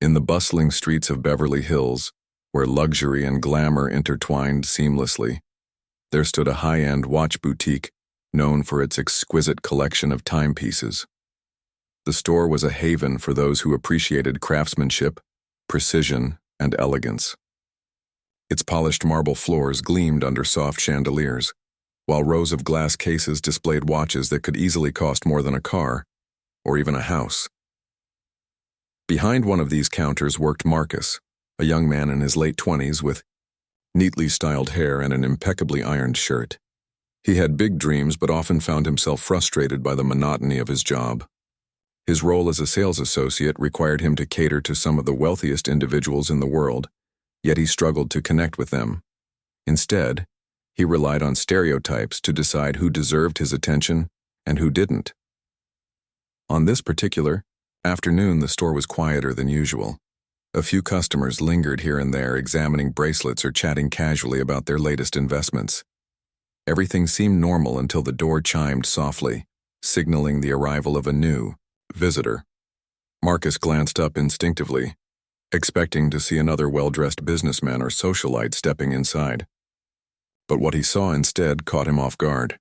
In the bustling streets of Beverly Hills, where luxury and glamour intertwined seamlessly, there stood a high-end watch boutique known for its exquisite collection of timepieces. The store was a haven for those who appreciated craftsmanship, precision, and elegance. Its polished marble floors gleamed under soft chandeliers, while rows of glass cases displayed watches that could easily cost more than a car, or even a house. Behind one of these counters worked Marcus, a young man in his late 20s with neatly styled hair and an impeccably ironed shirt. He had big dreams but often found himself frustrated by the monotony of his job. His role as a sales associate required him to cater to some of the wealthiest individuals in the world, yet he struggled to connect with them. Instead, he relied on stereotypes to decide who deserved his attention and who didn't. On this particular afternoon, the store was quieter than usual. A few customers lingered here and there, examining bracelets or chatting casually about their latest investments. Everything seemed normal until the door chimed softly, signaling the arrival of a new visitor. Marcus glanced up instinctively, expecting to see another well-dressed businessman or socialite stepping inside. But what he saw instead caught him off guard.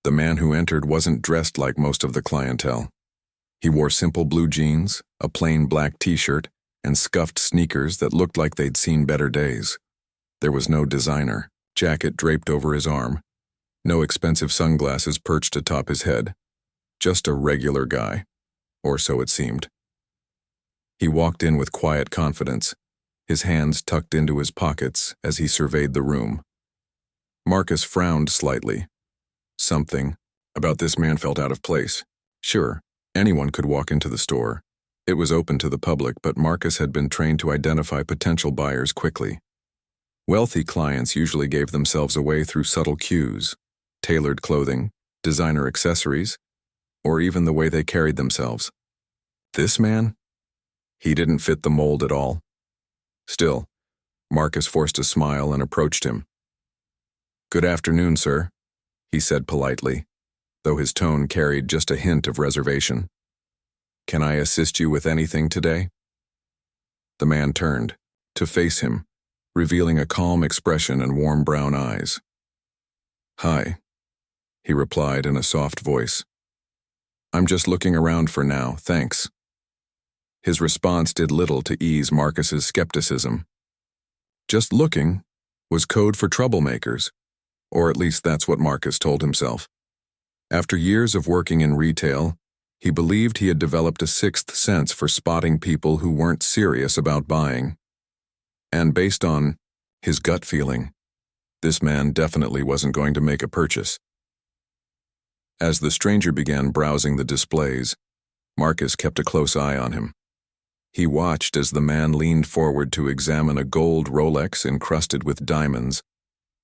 The man who entered wasn't dressed like most of the clientele. He wore simple blue jeans, a plain black t-shirt, and scuffed sneakers that looked like they'd seen better days. There was no designer jacket draped over his arm, no expensive sunglasses perched atop his head. Just a regular guy, or so it seemed. He walked in with quiet confidence, his hands tucked into his pockets as he surveyed the room. Marcus frowned slightly. Something about this man felt out of place. Sure, anyone could walk into the store. It was open to the public, but Marcus had been trained to identify potential buyers quickly. Wealthy clients usually gave themselves away through subtle cues, tailored clothing, designer accessories, or even the way they carried themselves. This man? He didn't fit the mold at all. Still, Marcus forced a smile and approached him. "Good afternoon, sir," he said politely, though his tone carried just a hint of reservation. "Can I assist you with anything today?" The man turned to face him, revealing a calm expression and warm brown eyes. "Hi," he replied in a soft voice. "I'm just looking around for now, thanks." His response did little to ease Marcus's skepticism. Just looking was code for troublemakers, or at least that's what Marcus told himself. After years of working in retail, he believed he had developed a sixth sense for spotting people who weren't serious about buying. And based on his gut feeling, this man definitely wasn't going to make a purchase. As the stranger began browsing the displays, Marcus kept a close eye on him. He watched as the man leaned forward to examine a gold Rolex encrusted with diamonds,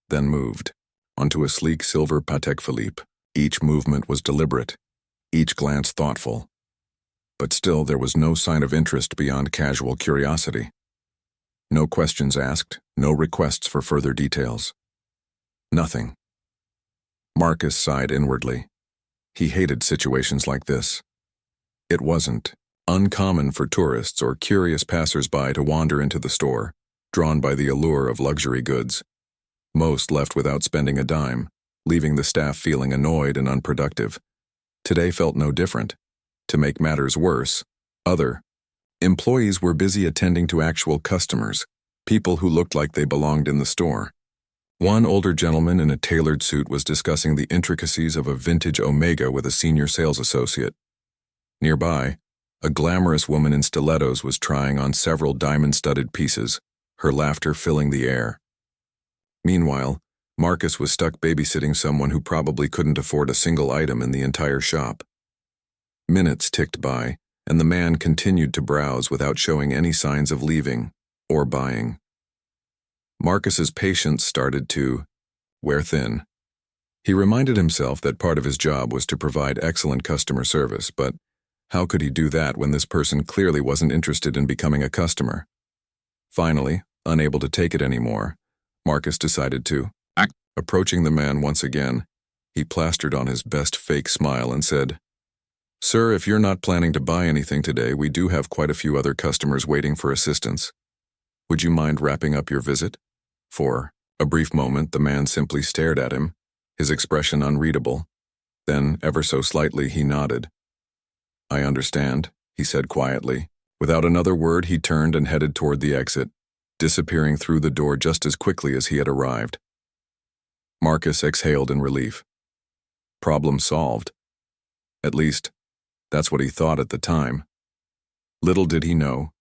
then moved onto a sleek silver Patek Philippe. Each movement was deliberate, each glance thoughtful. But still there was no sign of interest beyond casual curiosity. No questions asked, no requests for further details. Nothing. Marcus sighed inwardly. He hated situations like this. It wasn't uncommon for tourists or curious passers-by to wander into the store, drawn by the allure of luxury goods. Most left without spending a dime, leaving the staff feeling annoyed and unproductive. Today felt no different. To make matters worse, other employees were busy attending to actual customers, people who looked like they belonged in the store. One older gentleman in a tailored suit was discussing the intricacies of a vintage Omega with a senior sales associate. Nearby, a glamorous woman in stilettos was trying on several diamond-studded pieces, her laughter filling the air. Meanwhile, Marcus was stuck babysitting someone who probably couldn't afford a single item in the entire shop. Minutes ticked by, and the man continued to browse without showing any signs of leaving or buying. Marcus's patience started to wear thin. He reminded himself that part of his job was to provide excellent customer service, but how could he do that when this person clearly wasn't interested in becoming a customer? Finally, unable to take it anymore, Marcus decided to act. Approaching the man once again, he plastered on his best fake smile and said, "Sir, if you're not planning to buy anything today, we do have quite a few other customers waiting for assistance. Would you mind wrapping up your visit?" For a brief moment, the man simply stared at him, his expression unreadable. Then, ever so slightly, he nodded. "I understand," he said quietly. Without another word, he turned and headed toward the exit, disappearing through the door just as quickly as he had arrived. Marcus exhaled in relief. Problem solved. At least, that's what he thought at the time. Little did he know,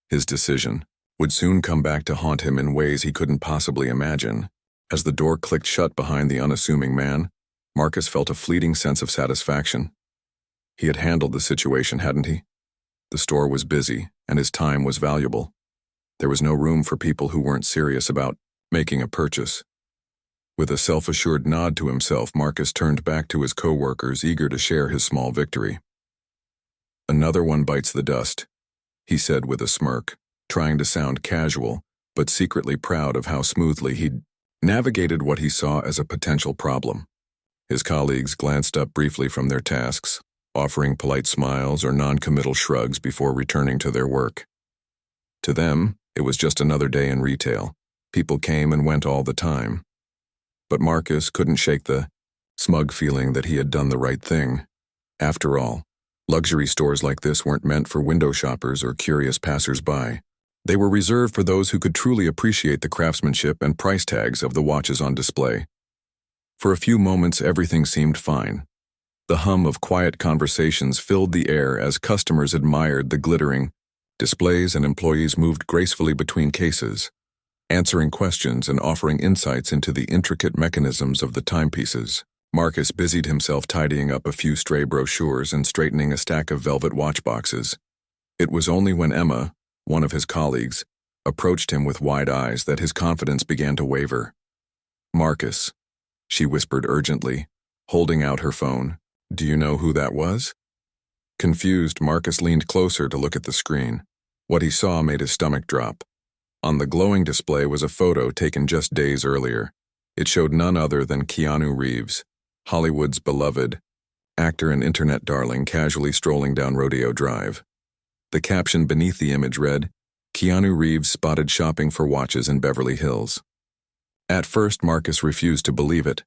his decision would soon come back to haunt him in ways he couldn't possibly imagine. As the door clicked shut behind the unassuming man, Marcus felt a fleeting sense of satisfaction. He had handled the situation, hadn't he? The store was busy, and his time was valuable. There was no room for people who weren't serious about making a purchase. With a self-assured nod to himself, Marcus turned back to his co-workers, eager to share his small victory. "Another one bites the dust," he said with a smirk, trying to sound casual, but secretly proud of how smoothly he'd navigated what he saw as a potential problem. His colleagues glanced up briefly from their tasks, offering polite smiles or non-committal shrugs before returning to their work. To them, it was just another day in retail. People came and went all the time. But Marcus couldn't shake the smug feeling that he had done the right thing. After all, luxury stores like this weren't meant for window shoppers or curious passers-by. They were reserved for those who could truly appreciate the craftsmanship and price tags of the watches on display. For a few moments, everything seemed fine. The hum of quiet conversations filled the air as customers admired the glittering displays and employees moved gracefully between cases, answering questions and offering insights into the intricate mechanisms of the timepieces. Marcus busied himself tidying up a few stray brochures and straightening a stack of velvet watchboxes. It was only when Emma, one of his colleagues, approached him with wide eyes that his confidence began to waver. "Marcus," she whispered urgently, holding out her phone. "Do you know who that was?" Confused, Marcus leaned closer to look at the screen. What he saw made his stomach drop. On the glowing display was a photo taken just days earlier. It showed none other than Keanu Reeves, Hollywood's beloved actor and internet darling, casually strolling down Rodeo Drive. The caption beneath the image read, "Keanu Reeves spotted shopping for watches in Beverly Hills." At first, Marcus refused to believe it.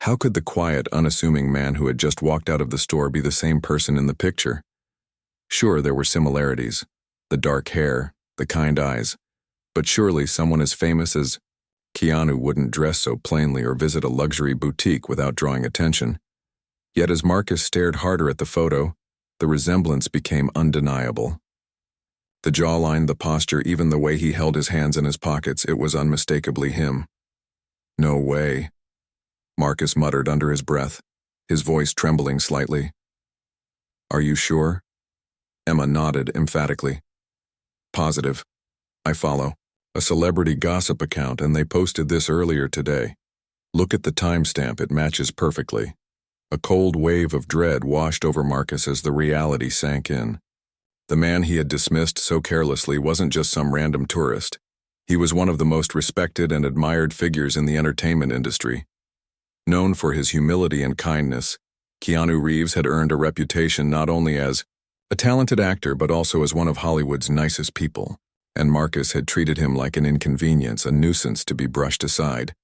How could the quiet, unassuming man who had just walked out of the store be the same person in the picture? Sure, there were similarities, the dark hair, the kind eyes, but surely someone as famous as Keanu wouldn't dress so plainly or visit a luxury boutique without drawing attention. Yet as Marcus stared harder at the photo, the resemblance became undeniable. The jawline, the posture, even the way he held his hands in his pockets, it was unmistakably him. "No way," Marcus muttered under his breath, his voice trembling slightly. "Are you sure?" Emma nodded emphatically. "Positive. I follow a celebrity gossip account, and they posted this earlier today. Look at the timestamp, it matches perfectly." A cold wave of dread washed over Marcus as the reality sank in. The man he had dismissed so carelessly wasn't just some random tourist. He was one of the most respected and admired figures in the entertainment industry. Known for his humility and kindness, Keanu Reeves had earned a reputation not only as a talented actor but also as one of Hollywood's nicest people, and Marcus had treated him like an inconvenience, a nuisance to be brushed aside.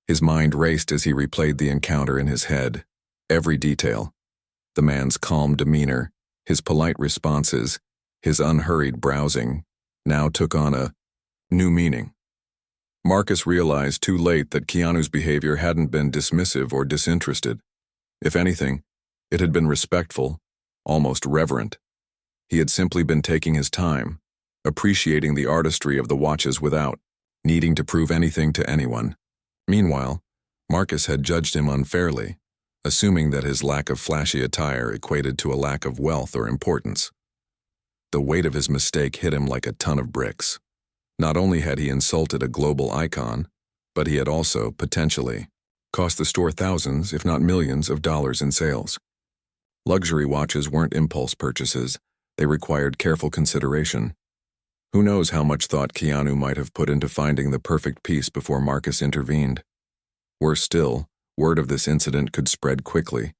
His mind raced as he replayed the encounter in his head. Every detail, the man's calm demeanor, his polite responses, his unhurried browsing, now took on a new meaning. Marcus realized too late that Keanu's behavior hadn't been dismissive or disinterested. If anything, it had been respectful, almost reverent. He had simply been taking his time, appreciating the artistry of the watches without needing to prove anything to anyone. Meanwhile, Marcus had judged him unfairly, assuming that his lack of flashy attire equated to a lack of wealth or importance. The weight of his mistake hit him like a ton of bricks. Not only had he insulted a global icon, but he had also, potentially, cost the store thousands, if not millions, of dollars in sales. Luxury watches weren't impulse purchases. They required careful consideration. Who knows how much thought Keanu might have put into finding the perfect piece before Marcus intervened. Worse still, word of this incident could spread quickly.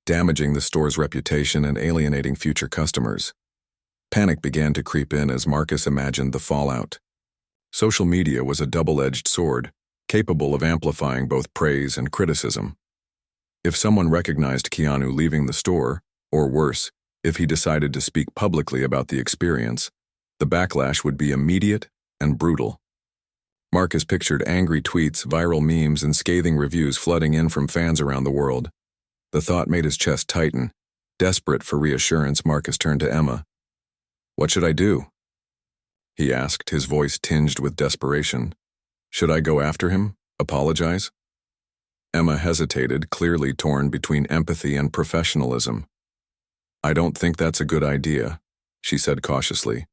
damaging the store's reputation and alienating future customers. Panic began to creep in as Marcus imagined the fallout. Social media was a double-edged sword, capable of amplifying both praise and criticism. If someone recognized Keanu leaving the store, or worse, if he decided to speak publicly about the experience, the backlash would be immediate and brutal. Marcus pictured angry tweets, viral memes, and scathing reviews flooding in from fans around the world. The thought made his chest tighten. Desperate for reassurance, Marcus turned to Emma. "What should I do?" he asked, his voice tinged with desperation. "Should I go after him? Apologize?" Emma hesitated, clearly torn between empathy and professionalism. "I don't think that's a good idea," she said cautiously.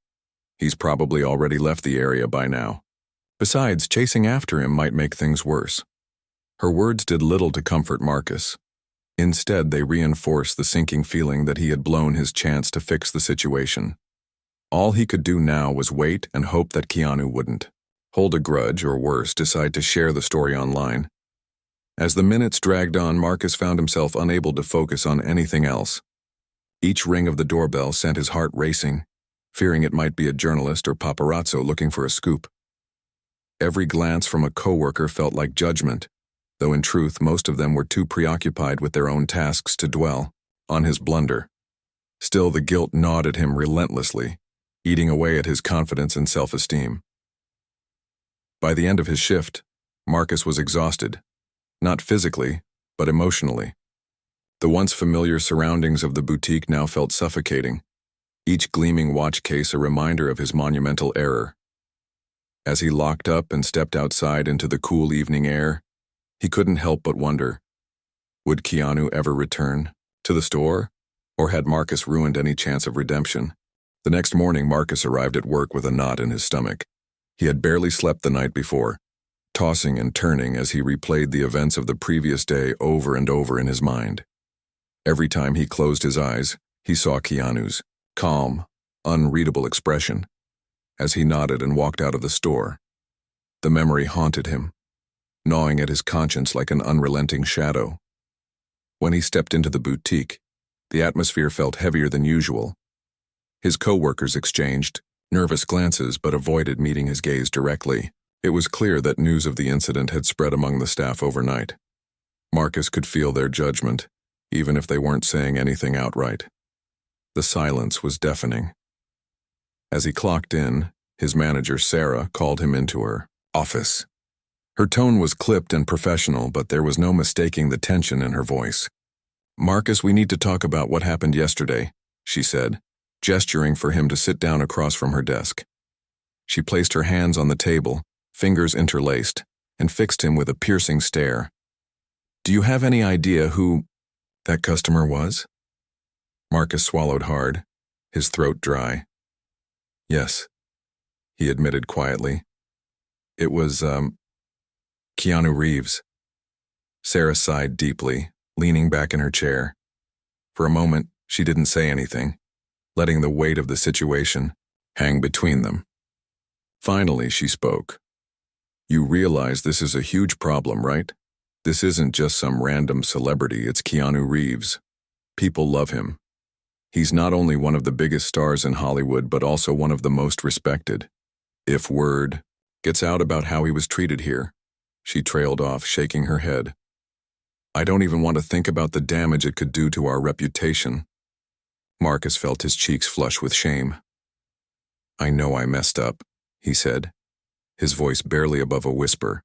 "He's probably already left the area by now. Besides, chasing after him might make things worse." Her words did little to comfort Marcus. Instead, they reinforced the sinking feeling that he had blown his chance to fix the situation. All he could do now was wait and hope that Keanu wouldn't hold a grudge, or worse, decide to share the story online. As the minutes dragged on, Marcus found himself unable to focus on anything else. Each ring of the doorbell sent his heart racing, fearing it might be a journalist or paparazzo looking for a scoop. Every glance from a coworker felt like judgment, though in truth most of them were too preoccupied with their own tasks to dwell on his blunder. Still, the guilt gnawed at him relentlessly, eating away at his confidence and self-esteem. By the end of his shift, Marcus was exhausted, not physically, but emotionally. The once familiar surroundings of the boutique now felt suffocating, each gleaming watch case a reminder of his monumental error. As he locked up and stepped outside into the cool evening air, he couldn't help but wonder, would Keanu ever return to the store, or had Marcus ruined any chance of redemption? The next morning, Marcus arrived at work with a knot in his stomach. He had barely slept the night before, tossing and turning as he replayed the events of the previous day over and over in his mind. Every time he closed his eyes, he saw Keanu's calm, unreadable expression as he nodded and walked out of the store. The memory haunted him, gnawing at his conscience like an unrelenting shadow. When he stepped into the boutique, the atmosphere felt heavier than usual. His co-workers exchanged nervous glances but avoided meeting his gaze directly. It was clear that news of the incident had spread among the staff overnight. Marcus could feel their judgment, even if they weren't saying anything outright. The silence was deafening. As he clocked in, his manager, Sarah, called him into her office. Her tone was clipped and professional, but there was no mistaking the tension in her voice. "Marcus, we need to talk about what happened yesterday," she said, gesturing for him to sit down across from her desk. She placed her hands on the table, fingers interlaced, and fixed him with a piercing stare. "Do you have any idea who that customer was?" Marcus swallowed hard, his throat dry. "Yes," he admitted quietly. "It was, Keanu Reeves." Sarah sighed deeply, leaning back in her chair. For a moment, she didn't say anything, letting the weight of the situation hang between them. Finally, she spoke. "You realize this is a huge problem, right? This isn't just some random celebrity, it's Keanu Reeves. People love him. He's not only one of the biggest stars in Hollywood, but also one of the most respected. If word gets out about how he was treated here," she trailed off, shaking her head, "I don't even want to think about the damage it could do to our reputation." Marcus felt his cheeks flush with shame. "I know I messed up," he said, his voice barely above a whisper.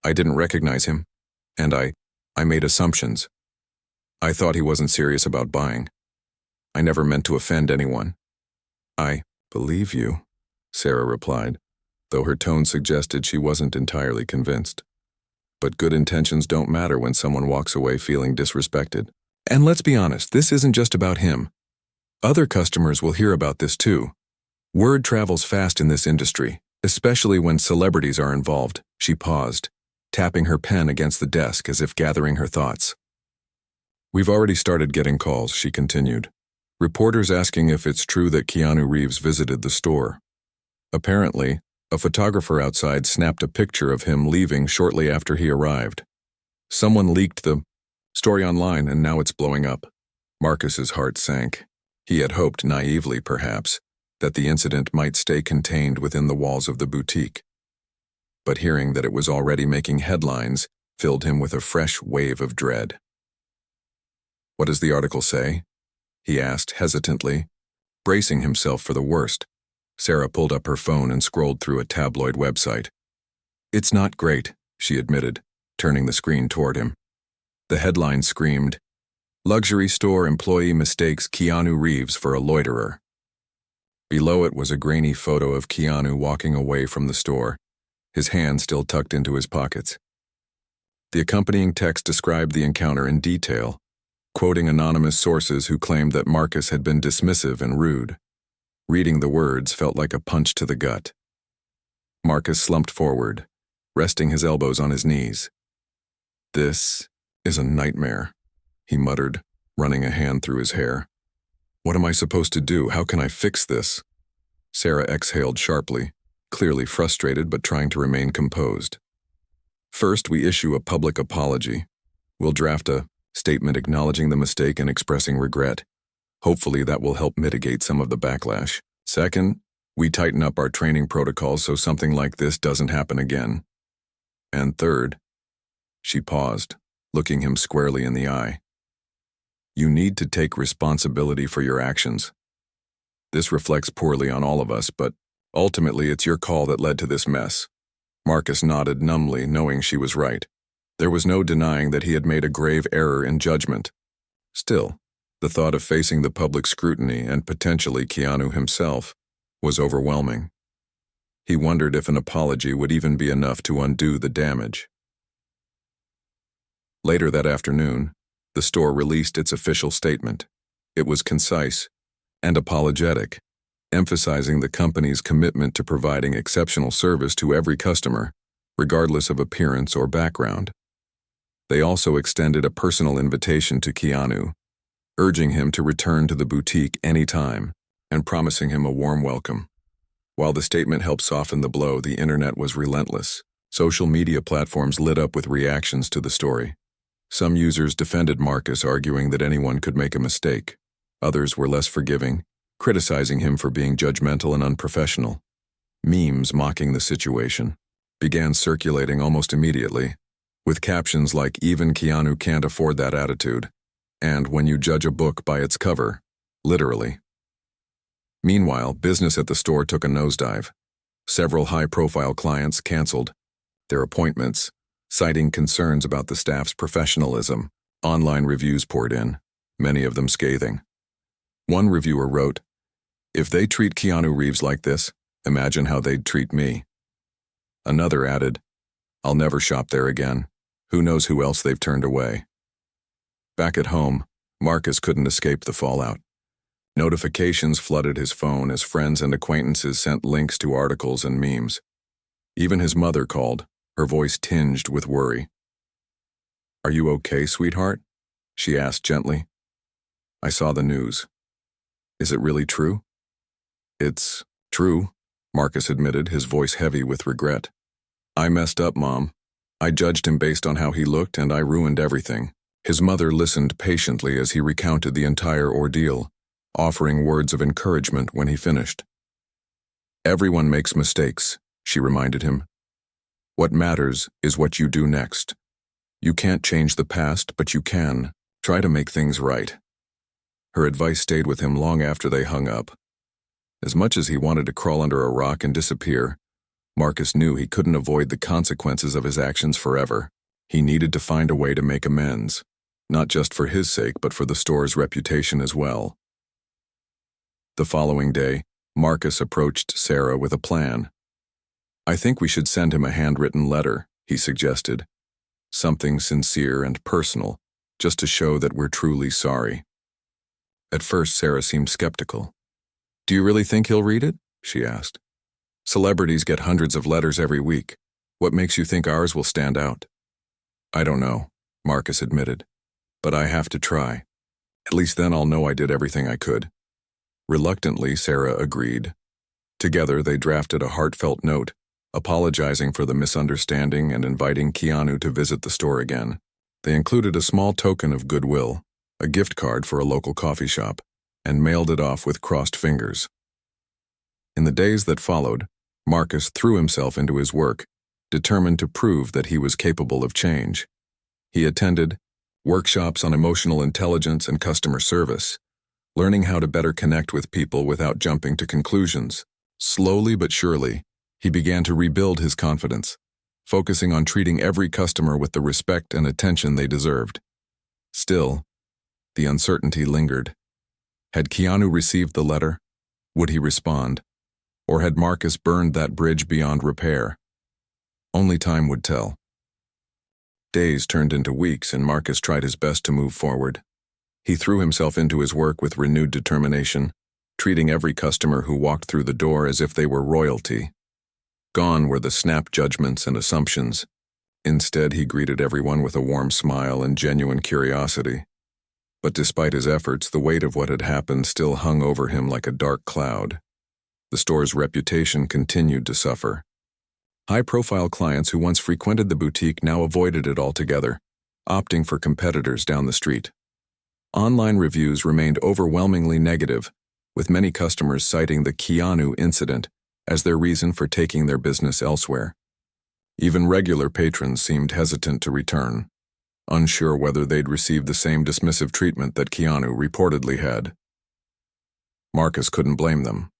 "I didn't recognize him, and I made assumptions. I thought he wasn't serious about buying. I never meant to offend anyone." "I believe you," Sarah replied, though her tone suggested she wasn't entirely convinced. "But good intentions don't matter when someone walks away feeling disrespected. And let's be honest, this isn't just about him. Other customers will hear about this too. Word travels fast in this industry, especially when celebrities are involved." She paused, tapping her pen against the desk as if gathering her thoughts. "We've already started getting calls," she continued. "Reporters asking if it's true that Keanu Reeves visited the store. Apparently, a photographer outside snapped a picture of him leaving shortly after he arrived. Someone leaked the Story online, and now it's blowing up. Marcus's heart sank. He had hoped, naively perhaps, that the incident might stay contained within the walls of the boutique. But hearing that it was already making headlines filled him with a fresh wave of dread. "What does the article say?" he asked hesitantly, bracing himself for the worst. Sarah pulled up her phone and scrolled through a tabloid website. "It's not great," she admitted, turning the screen toward him. The headline screamed, "Luxury store employee mistakes Keanu Reeves for a loiterer." Below it was a grainy photo of Keanu walking away from the store, his hands still tucked into his pockets. The accompanying text described the encounter in detail, quoting anonymous sources who claimed that Marcus had been dismissive and rude. Reading the words felt like a punch to the gut. Marcus slumped forward, resting his elbows on his knees. "This is a nightmare," he muttered, running a hand through his hair. "What am I supposed to do? How can I fix this?" Sarah exhaled sharply, clearly frustrated but trying to remain composed. "First, we issue a public apology. We'll draft a statement acknowledging the mistake and expressing regret. Hopefully that will help mitigate some of the backlash. Second, we tighten up our training protocols so something like this doesn't happen again. And third," she paused, looking him squarely in the eye, "you need to take responsibility for your actions. This reflects poorly on all of us, but ultimately it's your call that led to this mess." Marcus nodded numbly, knowing she was right. There was no denying that he had made a grave error in judgment. Still, the thought of facing the public scrutiny and potentially Keanu himself was overwhelming. He wondered if an apology would even be enough to undo the damage. Later that afternoon, the store released its official statement. It was concise and apologetic, emphasizing the company's commitment to providing exceptional service to every customer, regardless of appearance or background. They also extended a personal invitation to Keanu, urging him to return to the boutique anytime and promising him a warm welcome. While the statement helped soften the blow, the internet was relentless. Social media platforms lit up with reactions to the story. Some users defended Marcus, arguing that anyone could make a mistake. Others were less forgiving, criticizing him for being judgmental and unprofessional. Memes mocking the situation began circulating almost immediately, with captions like "Even Keanu can't afford that attitude," and "When you judge a book by its cover," literally. Meanwhile, business at the store took a nosedive. Several high-profile clients canceled their appointments, citing concerns about the staff's professionalism. Online reviews poured in, many of them scathing. One reviewer wrote, "If they treat Keanu Reeves like this, imagine how they'd treat me." Another added, "I'll never shop there again. Who knows who else they've turned away." Back at home, Marcus couldn't escape the fallout. Notifications flooded his phone as friends and acquaintances sent links to articles and memes. Even his mother called, her voice tinged with worry. "Are you okay, sweetheart?" she asked gently. "I saw the news. Is it really true?" "It's true," Marcus admitted, his voice heavy with regret. "I messed up, Mom. I judged him based on how he looked, and I ruined everything." His mother listened patiently as he recounted the entire ordeal, offering words of encouragement when he finished. "Everyone makes mistakes," she reminded him. "What matters is what you do next. You can't change the past, but you can try to make things right." Her advice stayed with him long after they hung up. As much as he wanted to crawl under a rock and disappear, Marcus knew he couldn't avoid the consequences of his actions forever. He needed to find a way to make amends, not just for his sake, but for the store's reputation as well. The following day, Marcus approached Sarah with a plan. "I think we should send him a handwritten letter," he suggested. "Something sincere and personal, just to show that we're truly sorry." At first, Sarah seemed skeptical. "Do you really think he'll read it?" she asked. "Celebrities get hundreds of letters every week. What makes you think ours will stand out?" "I don't know," Marcus admitted, "but I have to try. At least then I'll know I did everything I could." Reluctantly, Sarah agreed. Together, they drafted a heartfelt note, apologizing for the misunderstanding and inviting Keanu to visit the store again. They included a small token of goodwill, a gift card for a local coffee shop, and mailed it off with crossed fingers. In the days that followed, Marcus threw himself into his work, determined to prove that he was capable of change. He attended workshops on emotional intelligence and customer service, learning how to better connect with people without jumping to conclusions. Slowly but surely, he began to rebuild his confidence, focusing on treating every customer with the respect and attention they deserved. Still, the uncertainty lingered. Had Keanu received the letter? Would he respond? Or had Marcus burned that bridge beyond repair? Only time would tell. Days turned into weeks, and Marcus tried his best to move forward. He threw himself into his work with renewed determination, treating every customer who walked through the door as if they were royalty. Gone were the snap judgments and assumptions. Instead, he greeted everyone with a warm smile and genuine curiosity. But despite his efforts, the weight of what had happened still hung over him like a dark cloud. The store's reputation continued to suffer. High-profile clients who once frequented the boutique now avoided it altogether, opting for competitors down the street. Online reviews remained overwhelmingly negative, with many customers citing the Keanu incident as their reason for taking their business elsewhere. Even regular patrons seemed hesitant to return, unsure whether they'd receive the same dismissive treatment that Keanu reportedly had. Marcus couldn't blame them.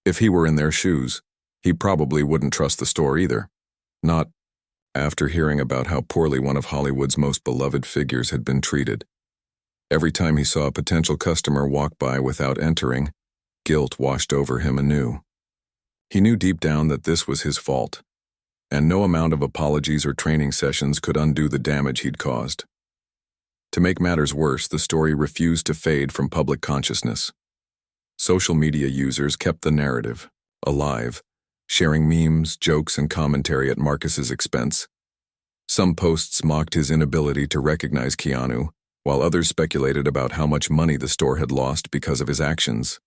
If he were in their shoes, he probably wouldn't trust the store either. Not after hearing about how poorly one of Hollywood's most beloved figures had been treated. Every time he saw a potential customer walk by without entering, guilt washed over him anew. He knew deep down that this was his fault, and no amount of apologies or training sessions could undo the damage he'd caused. To make matters worse, the story refused to fade from public consciousness. Social media users kept the narrative alive, sharing memes, jokes, and commentary at Marcus's expense. Some posts mocked his inability to recognize Keanu, while others speculated about how much money the store had lost because of his actions.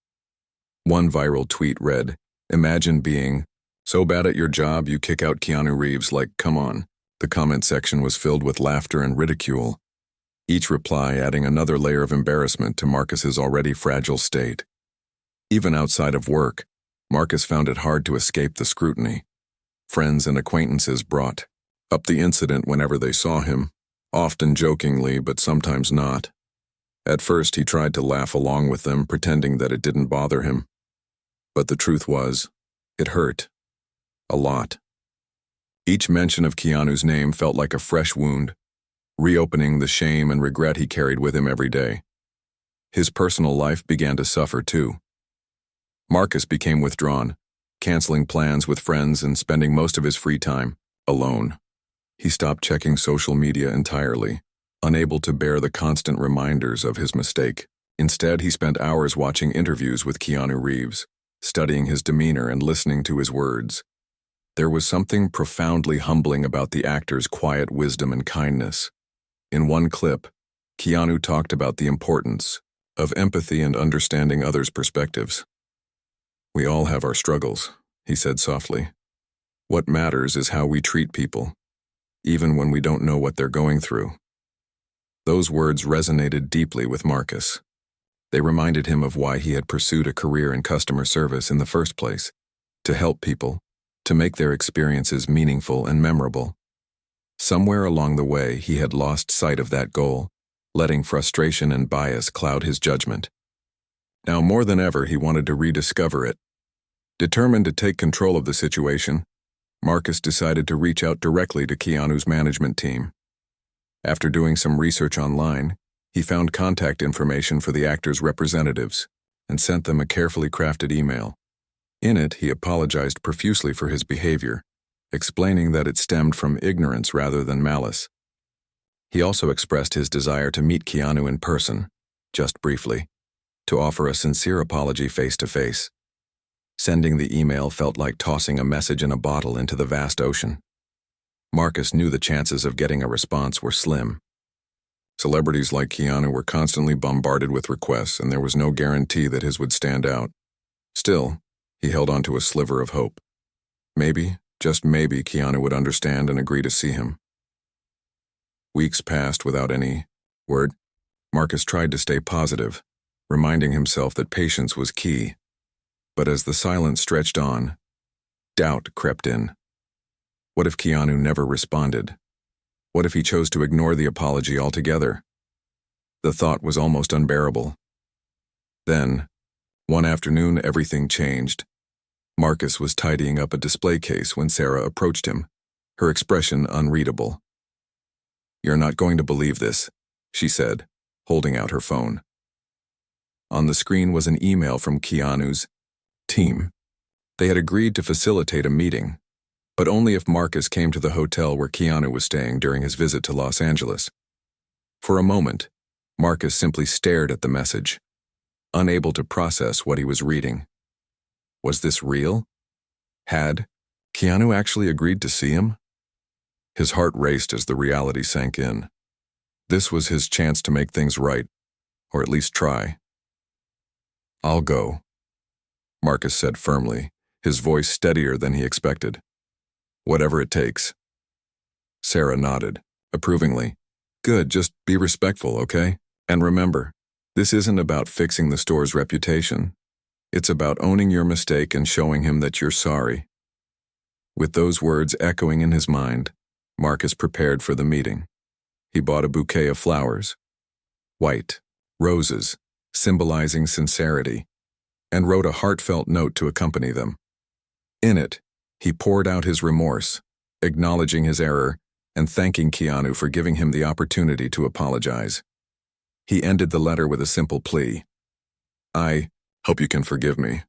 One viral tweet read, "Imagine being so bad at your job you kick out Keanu Reeves, like, come on." The comment section was filled with laughter and ridicule, each reply adding another layer of embarrassment to Marcus's already fragile state. Even outside of work, Marcus found it hard to escape the scrutiny. Friends and acquaintances brought up the incident whenever they saw him, often jokingly but sometimes not. At first he tried to laugh along with them, pretending that it didn't bother him. But the truth was, it hurt. A lot. Each mention of Keanu's name felt like a fresh wound, reopening the shame and regret he carried with him every day. His personal life began to suffer too. Marcus became withdrawn, canceling plans with friends and spending most of his free time alone. He stopped checking social media entirely, unable to bear the constant reminders of his mistake. Instead, he spent hours watching interviews with Keanu Reeves, studying his demeanor and listening to his words. There was something profoundly humbling about the actor's quiet wisdom and kindness. In one clip, Keanu talked about the importance of empathy and understanding others' perspectives. "We all have our struggles," he said softly. "What matters is how we treat people, even when we don't know what they're going through." Those words resonated deeply with Marcus. They reminded him of why he had pursued a career in customer service in the first place: to help people, to make their experiences meaningful and memorable. Somewhere along the way, he had lost sight of that goal, letting frustration and bias cloud his judgment. Now more than ever, he wanted to rediscover it. Determined to take control of the situation, Marcus decided to reach out directly to Keanu's management team. After doing some research online, he found contact information for the actor's representatives and sent them a carefully crafted email. In it, he apologized profusely for his behavior, explaining that it stemmed from ignorance rather than malice. He also expressed his desire to meet Keanu in person, just briefly, to offer a sincere apology face-to-face. Sending the email felt like tossing a message in a bottle into the vast ocean. Marcus knew the chances of getting a response were slim. Celebrities like Keanu were constantly bombarded with requests, and there was no guarantee that his would stand out. Still, he held on to a sliver of hope. Maybe, just maybe, Keanu would understand and agree to see him. Weeks passed without any word. Marcus tried to stay positive, reminding himself that patience was key. But as the silence stretched on, doubt crept in. What if Keanu never responded? What if he chose to ignore the apology altogether? The thought was almost unbearable. Then, one afternoon, everything changed. Marcus was tidying up a display case when Sarah approached him, her expression unreadable. "You're not going to believe this," she said, holding out her phone. On the screen was an email from Keanu's team. They had agreed to facilitate a meeting, but only if Marcus came to the hotel where Keanu was staying during his visit to Los Angeles. For a moment, Marcus simply stared at the message, unable to process what he was reading. Was this real? Had Keanu actually agreed to see him? His heart raced as the reality sank in. This was his chance to make things right, or at least try. "I'll go," Marcus said firmly, his voice steadier than he expected. "Whatever it takes." Sarah nodded, approvingly. "Good, just be respectful, okay? And remember, this isn't about fixing the store's reputation. It's about owning your mistake and showing him that you're sorry." With those words echoing in his mind, Marcus prepared for the meeting. He bought a bouquet of flowers, white roses, symbolizing sincerity, and wrote a heartfelt note to accompany them. In it, he poured out his remorse, acknowledging his error and thanking Keanu for giving him the opportunity to apologize. He ended the letter with a simple plea: "I hope you can forgive me."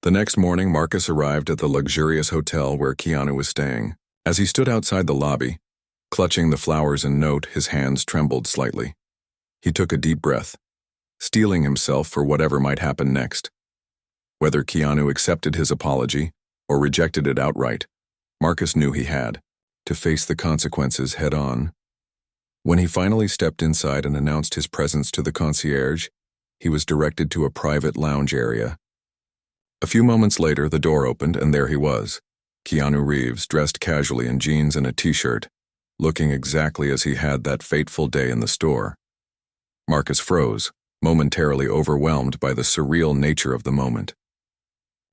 The next morning, Marcus arrived at the luxurious hotel where Keanu was staying. As he stood outside the lobby, clutching the flowers and note, his hands trembled slightly. He took a deep breath, steeling himself for whatever might happen next. Whether Keanu accepted his apology or rejected it outright, Marcus knew he had to face the consequences head-on. When he finally stepped inside and announced his presence to the concierge, he was directed to a private lounge area. A few moments later, the door opened, and there he was, Keanu Reeves, dressed casually in jeans and a t-shirt, looking exactly as he had that fateful day in the store. Marcus froze, momentarily overwhelmed by the surreal nature of the moment.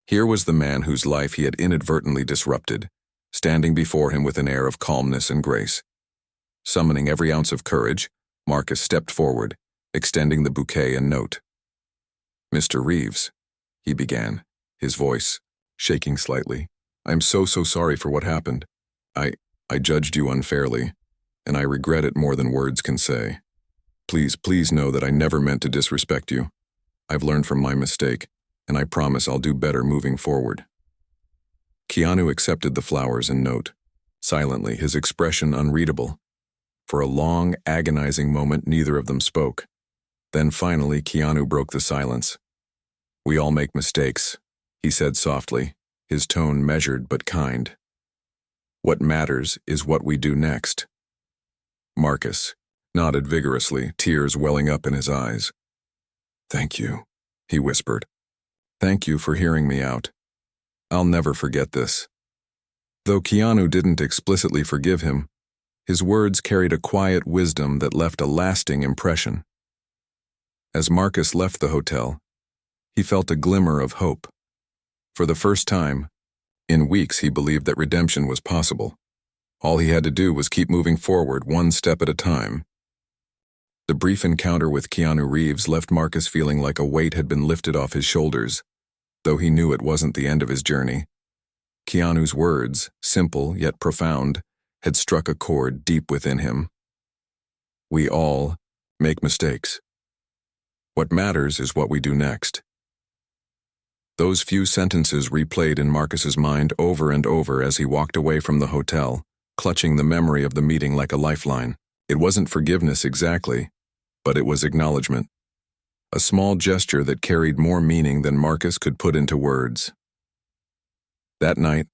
Here was the man whose life he had inadvertently disrupted, standing before him with an air of calmness and grace. Summoning every ounce of courage, Marcus stepped forward, extending the bouquet and note. "Mr. Reeves," he began, his voice shaking slightly. "I'm so sorry for what happened. I judged you unfairly, and I regret it more than words can say. Please know that I never meant to disrespect you. I've learned from my mistake, and I promise I'll do better moving forward." Keanu accepted the flowers and note, silently, his expression unreadable. For a long, agonizing moment, neither of them spoke. Then finally, Keanu broke the silence. "We all make mistakes," he said softly, his tone measured but kind. "What matters is what we do next." Marcus nodded vigorously, tears welling up in his eyes. "Thank you," he whispered. "Thank you for hearing me out. I'll never forget this." Though Keanu didn't explicitly forgive him, his words carried a quiet wisdom that left a lasting impression. As Marcus left the hotel, he felt a glimmer of hope. For the first time in weeks, he believed that redemption was possible. All he had to do was keep moving forward, one step at a time. The brief encounter with Keanu Reeves left Marcus feeling like a weight had been lifted off his shoulders, though he knew it wasn't the end of his journey. Keanu's words, simple yet profound, had struck a chord deep within him. We all make mistakes. What matters is what we do next. Those few sentences replayed in Marcus's mind over and over as he walked away from the hotel, clutching the memory of the meeting like a lifeline. It wasn't forgiveness exactly, but it was acknowledgement. A small gesture that carried more meaning than Marcus could put into words. That night,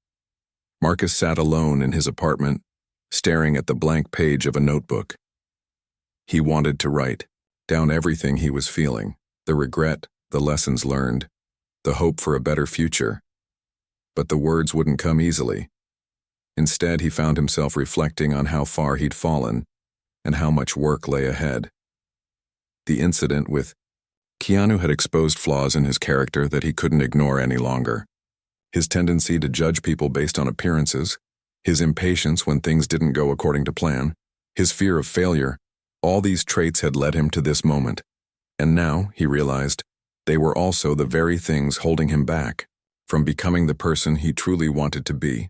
Marcus sat alone in his apartment, staring at the blank page of a notebook. He wanted to write down everything he was feeling, the regret, the lessons learned, the hope for a better future. But the words wouldn't come easily. Instead, he found himself reflecting on how far he'd fallen and how much work lay ahead. The incident with Keanu had exposed flaws in his character that he couldn't ignore any longer. His tendency to judge people based on appearances, his impatience when things didn't go according to plan, his fear of failure, all these traits had led him to this moment. And now, he realized, they were also the very things holding him back from becoming the person he truly wanted to be.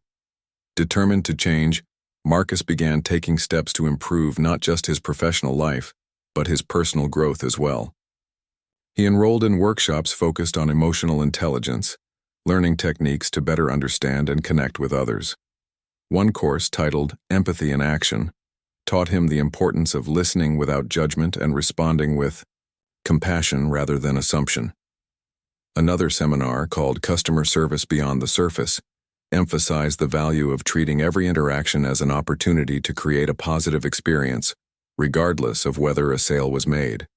Determined to change, Marcus began taking steps to improve not just his professional life, but his personal growth as well. He enrolled in workshops focused on emotional intelligence, learning techniques to better understand and connect with others. One course, titled Empathy in Action, taught him the importance of listening without judgment and responding with compassion rather than assumption. Another seminar, called Customer Service Beyond the Surface, emphasized the value of treating every interaction as an opportunity to create a positive experience, regardless of whether a sale was made.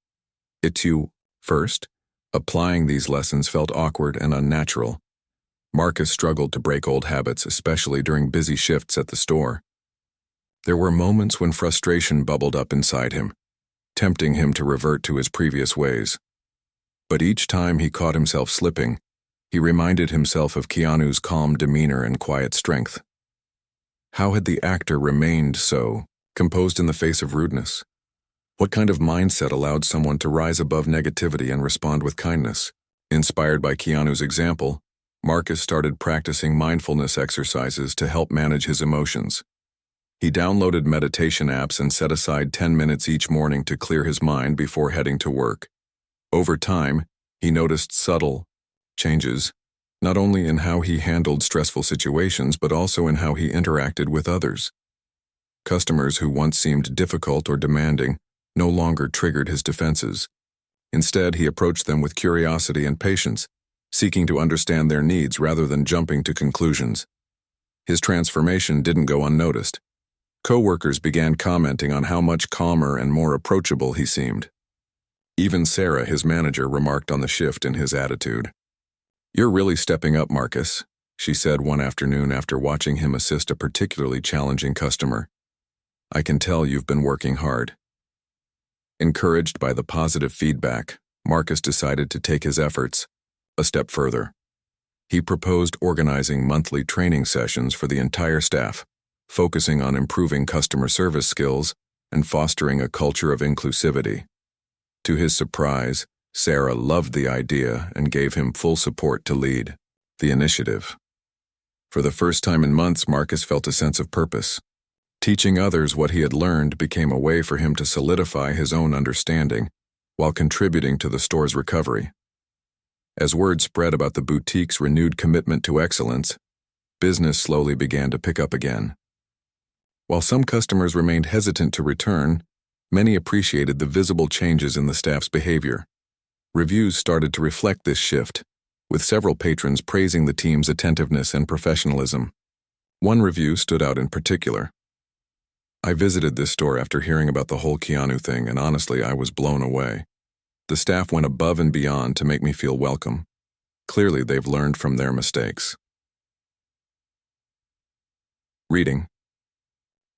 First, applying these lessons felt awkward and unnatural. Marcus struggled to break old habits, especially during busy shifts at the store. There were moments when frustration bubbled up inside him, tempting him to revert to his previous ways. But each time he caught himself slipping, he reminded himself of Keanu's calm demeanor and quiet strength. How had the actor remained so composed in the face of rudeness? What kind of mindset allowed someone to rise above negativity and respond with kindness? Inspired by Keanu's example, Marcus started practicing mindfulness exercises to help manage his emotions. He downloaded meditation apps and set aside 10 minutes each morning to clear his mind before heading to work. Over time, he noticed subtle changes, not only in how he handled stressful situations but also in how he interacted with others. Customers who once seemed difficult or demanding no longer triggered his defenses. Instead, he approached them with curiosity and patience, seeking to understand their needs rather than jumping to conclusions. His transformation didn't go unnoticed. Coworkers began commenting on how much calmer and more approachable he seemed. Even Sarah, his manager, remarked on the shift in his attitude. "You're really stepping up, Marcus," she said one afternoon after watching him assist a particularly challenging customer. "I can tell you've been working hard." Encouraged by the positive feedback, Marcus decided to take his efforts a step further. He proposed organizing monthly training sessions for the entire staff, focusing on improving customer service skills and fostering a culture of inclusivity. To his surprise, Sarah loved the idea and gave him full support to lead the initiative. For the first time in months, Marcus felt a sense of purpose. Teaching others what he had learned became a way for him to solidify his own understanding while contributing to the store's recovery. As word spread about the boutique's renewed commitment to excellence, business slowly began to pick up again. While some customers remained hesitant to return, many appreciated the visible changes in the staff's behavior. Reviews started to reflect this shift, with several patrons praising the team's attentiveness and professionalism. One review stood out in particular. "I visited this store after hearing about the whole Keanu thing, and honestly, I was blown away. The staff went above and beyond to make me feel welcome. Clearly, they've learned from their mistakes." Reading.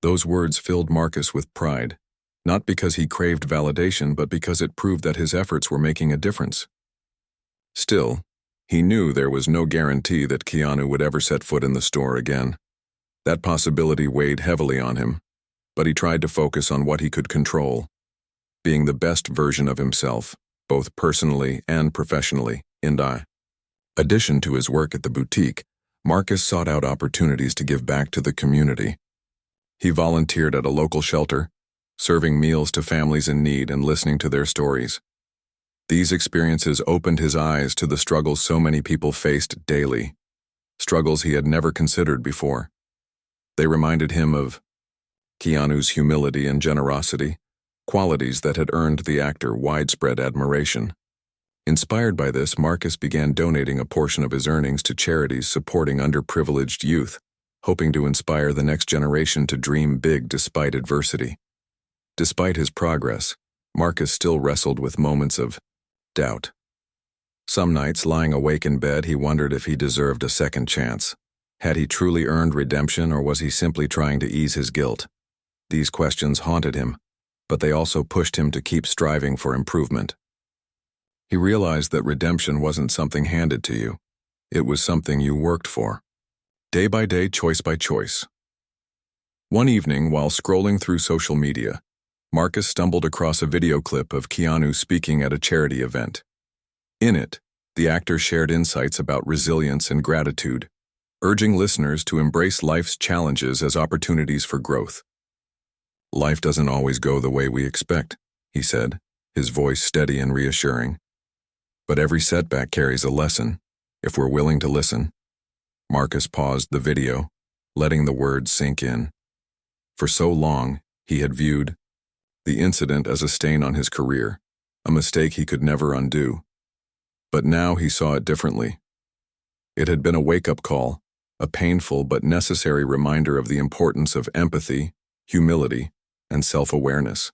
Those words filled Marcus with pride, not because he craved validation, but because it proved that his efforts were making a difference. Still, he knew there was no guarantee that Keanu would ever set foot in the store again. That possibility weighed heavily on him, but he tried to focus on what he could control, being the best version of himself, both personally and professionally. In addition to his work at the boutique, Marcus sought out opportunities to give back to the community. He volunteered at a local shelter, serving meals to families in need and listening to their stories. These experiences opened his eyes to the struggles so many people faced daily, struggles he had never considered before. They reminded him of Keanu's humility and generosity, qualities that had earned the actor widespread admiration. Inspired by this, Marcus began donating a portion of his earnings to charities supporting underprivileged youth, hoping to inspire the next generation to dream big despite adversity. Despite his progress, Marcus still wrestled with moments of doubt. Some nights, lying awake in bed, he wondered if he deserved a second chance. Had he truly earned redemption, or was he simply trying to ease his guilt? These questions haunted him, but they also pushed him to keep striving for improvement. He realized that redemption wasn't something handed to you. It was something you worked for. Day by day, choice by choice. One evening, while scrolling through social media, Marcus stumbled across a video clip of Keanu speaking at a charity event. In it, the actor shared insights about resilience and gratitude, urging listeners to embrace life's challenges as opportunities for growth. "Life doesn't always go the way we expect," he said, his voice steady and reassuring. "But every setback carries a lesson, if we're willing to listen." Marcus paused the video, letting the words sink in. For so long, he had viewed the incident as a stain on his career, a mistake he could never undo. But now he saw it differently. It had been a wake-up call, a painful but necessary reminder of the importance of empathy, humility, and self-awareness.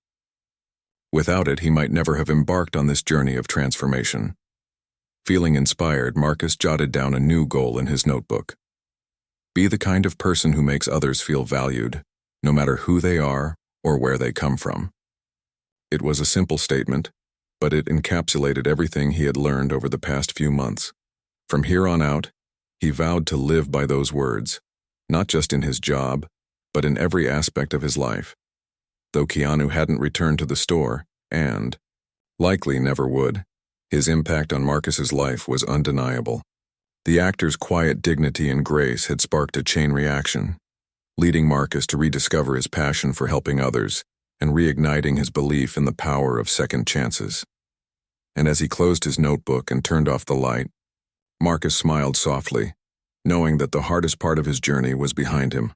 Without it, he might never have embarked on this journey of transformation. Feeling inspired, Marcus jotted down a new goal in his notebook. Be the kind of person who makes others feel valued, no matter who they are or where they come from. It was a simple statement, but it encapsulated everything he had learned over the past few months. From here on out, he vowed to live by those words, not just in his job, but in every aspect of his life. Though Keanu hadn't returned to the store, and likely never would, his impact on Marcus's life was undeniable. The actor's quiet dignity and grace had sparked a chain reaction, leading Marcus to rediscover his passion for helping others and reigniting his belief in the power of second chances. And as he closed his notebook and turned off the light, Marcus smiled softly, knowing that the hardest part of his journey was behind him.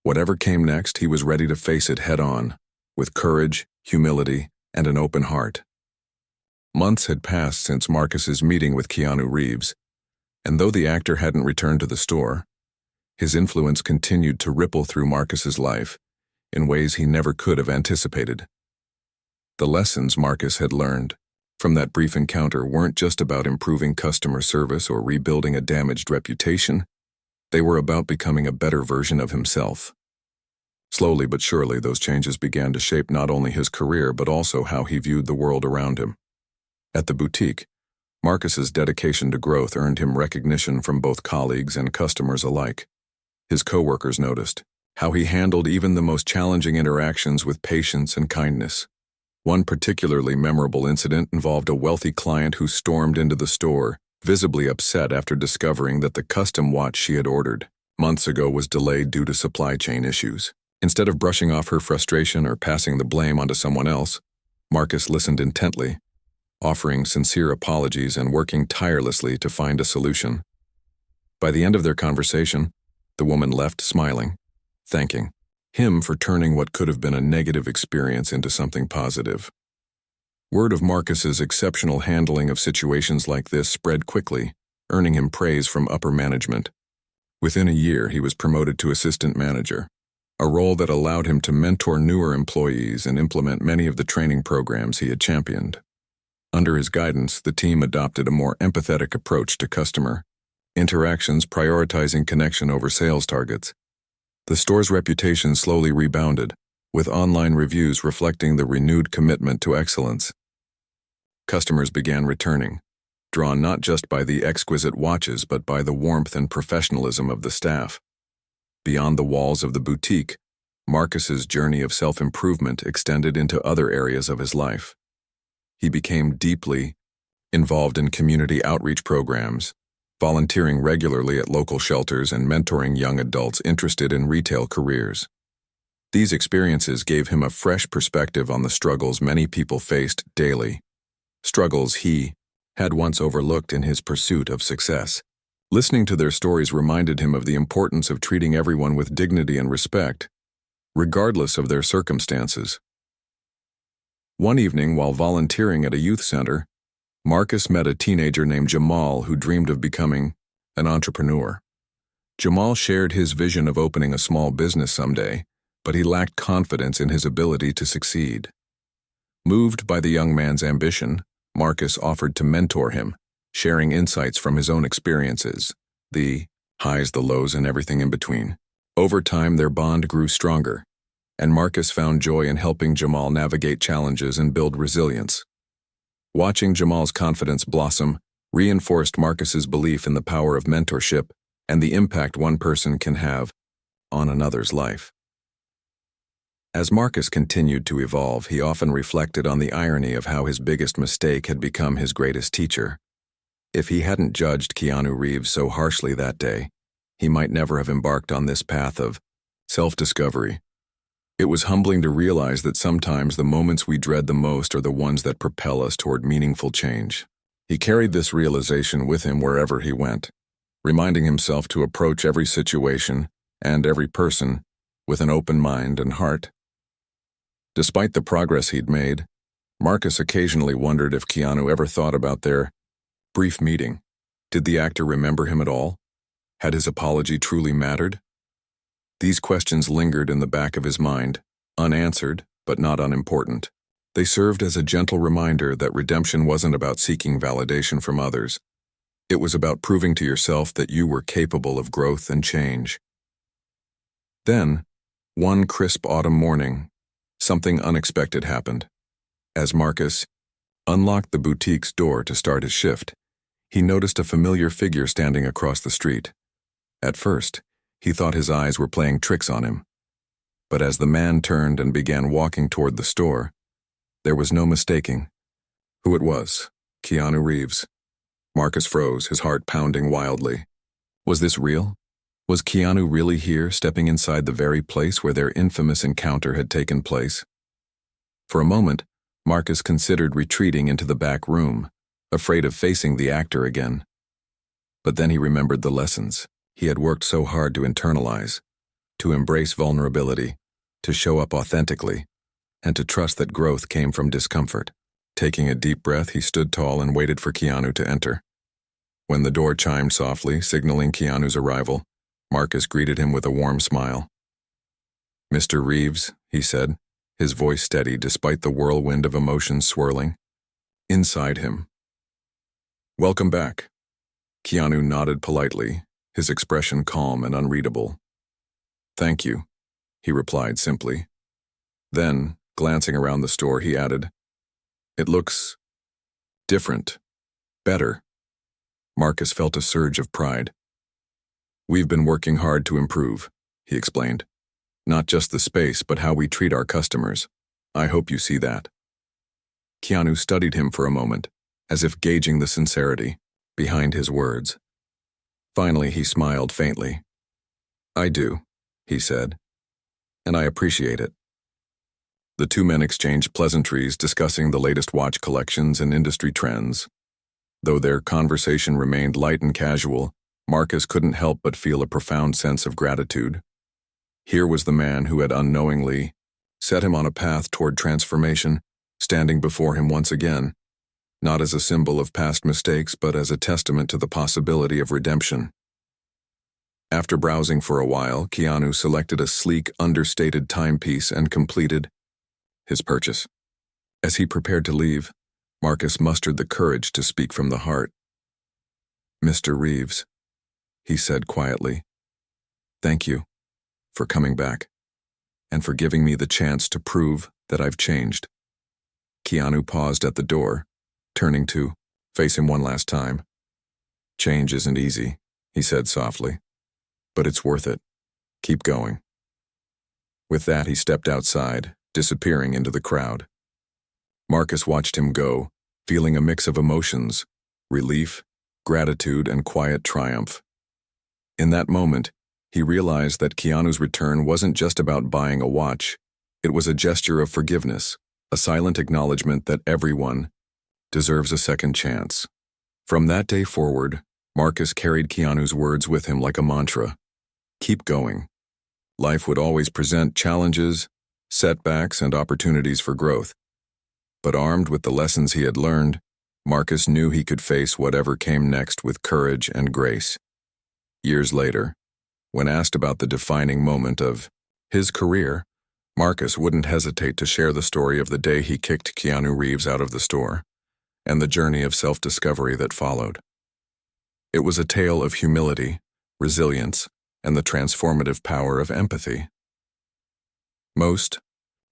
Whatever came next, he was ready to face it head-on, with courage, humility, and an open heart. Months had passed since Marcus's meeting with Keanu Reeves, and though the actor hadn't returned to the store, his influence continued to ripple through Marcus's life in ways he never could have anticipated. The lessons Marcus had learned from that brief encounter weren't just about improving customer service or rebuilding a damaged reputation. They were about becoming a better version of himself. Slowly but surely, those changes began to shape not only his career but also how he viewed the world around him. At the boutique, Marcus's dedication to growth earned him recognition from both colleagues and customers alike. His coworkers noticed how he handled even the most challenging interactions with patience and kindness. One particularly memorable incident involved a wealthy client who stormed into the store, visibly upset after discovering that the custom watch she had ordered months ago was delayed due to supply chain issues. Instead of brushing off her frustration or passing the blame onto someone else, Marcus listened intently, offering sincere apologies and working tirelessly to find a solution. By the end of their conversation, the woman left smiling, thanking him for turning what could have been a negative experience into something positive. Word of Marcus's exceptional handling of situations like this spread quickly, earning him praise from upper management. Within a year, he was promoted to assistant manager, a role that allowed him to mentor newer employees and implement many of the training programs he had championed. Under his guidance, the team adopted a more empathetic approach to customer interactions, prioritizing connection over sales targets. The store's reputation slowly rebounded, with online reviews reflecting the renewed commitment to excellence. Customers began returning, drawn not just by the exquisite watches but by the warmth and professionalism of the staff. Beyond the walls of the boutique, Marcus's journey of self-improvement extended into other areas of his life. He became deeply involved in community outreach programs, volunteering regularly at local shelters and mentoring young adults interested in retail careers. These experiences gave him a fresh perspective on the struggles many people faced daily, struggles he had once overlooked in his pursuit of success. Listening to their stories reminded him of the importance of treating everyone with dignity and respect, regardless of their circumstances. One evening, while volunteering at a youth center, Marcus met a teenager named Jamal who dreamed of becoming an entrepreneur. Jamal shared his vision of opening a small business someday, but he lacked confidence in his ability to succeed. Moved by the young man's ambition, Marcus offered to mentor him, sharing insights from his own experiences. The highs, the lows, and everything in between. Over time, their bond grew stronger, and Marcus found joy in helping Jamal navigate challenges and build resilience. Watching Jamal's confidence blossom reinforced Marcus's belief in the power of mentorship and the impact one person can have on another's life. As Marcus continued to evolve, he often reflected on the irony of how his biggest mistake had become his greatest teacher. If he hadn't judged Keanu Reeves so harshly that day, he might never have embarked on this path of self-discovery. It was humbling to realize that sometimes the moments we dread the most are the ones that propel us toward meaningful change. He carried this realization with him wherever he went, reminding himself to approach every situation and every person with an open mind and heart. Despite the progress he'd made, Marcus occasionally wondered if Keanu ever thought about their brief meeting. Did the actor remember him at all? Had his apology truly mattered? These questions lingered in the back of his mind, unanswered but not unimportant. They served as a gentle reminder that redemption wasn't about seeking validation from others. It was about proving to yourself that you were capable of growth and change. Then, one crisp autumn morning, something unexpected happened. As Marcus unlocked the boutique's door to start his shift, he noticed a familiar figure standing across the street. At first, he thought his eyes were playing tricks on him. But as the man turned and began walking toward the store, there was no mistaking who it was. Keanu Reeves. Marcus froze, his heart pounding wildly. Was this real? Was Keanu really here, stepping inside the very place where their infamous encounter had taken place? For a moment, Marcus considered retreating into the back room, afraid of facing the actor again. But then he remembered the lessons he had worked so hard to internalize, to embrace vulnerability, to show up authentically, and to trust that growth came from discomfort. Taking a deep breath, he stood tall and waited for Keanu to enter. When the door chimed softly, signaling Keanu's arrival, Marcus greeted him with a warm smile. "Mr. Reeves," he said, his voice steady despite the whirlwind of emotions swirling inside him. "Welcome back." Keanu nodded politely, his expression calm and unreadable. "Thank you," he replied simply. Then, glancing around the store, he added, "It looks different, better." Marcus felt a surge of pride. "We've been working hard to improve," he explained. "Not just the space, but how we treat our customers. I hope you see that." Keanu studied him for a moment, as if gauging the sincerity behind his words. Finally, he smiled faintly. "I do," he said, "and I appreciate it." The two men exchanged pleasantries, discussing the latest watch collections and industry trends. Though their conversation remained light and casual, Marcus couldn't help but feel a profound sense of gratitude. Here was the man who had unknowingly set him on a path toward transformation, standing before him once again, not as a symbol of past mistakes, but as a testament to the possibility of redemption. After browsing for a while, Keanu selected a sleek, understated timepiece and completed his purchase. As he prepared to leave, Marcus mustered the courage to speak from the heart. "Mr. Reeves," he said quietly, "thank you for coming back and for giving me the chance to prove that I've changed." Keanu paused at the door, turning to face him one last time. "Change isn't easy," he said softly, "but it's worth it. Keep going." With that, he stepped outside, disappearing into the crowd. Marcus watched him go, feeling a mix of emotions, relief, gratitude, and quiet triumph. In that moment, he realized that Keanu's return wasn't just about buying a watch. It was a gesture of forgiveness, a silent acknowledgement that everyone deserves a second chance. From that day forward, Marcus carried Keanu's words with him like a mantra. Keep going. Life would always present challenges, setbacks, and opportunities for growth. But armed with the lessons he had learned, Marcus knew he could face whatever came next with courage and grace. Years later, when asked about the defining moment of his career, Marcus wouldn't hesitate to share the story of the day he kicked Keanu Reeves out of the store, and the journey of self-discovery that followed. It was a tale of humility, resilience, and the transformative power of empathy. Most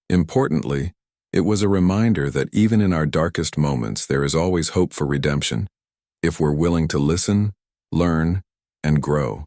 importantly, it was a reminder that even in our darkest moments, there is always hope for redemption if we're willing to listen, learn, and grow.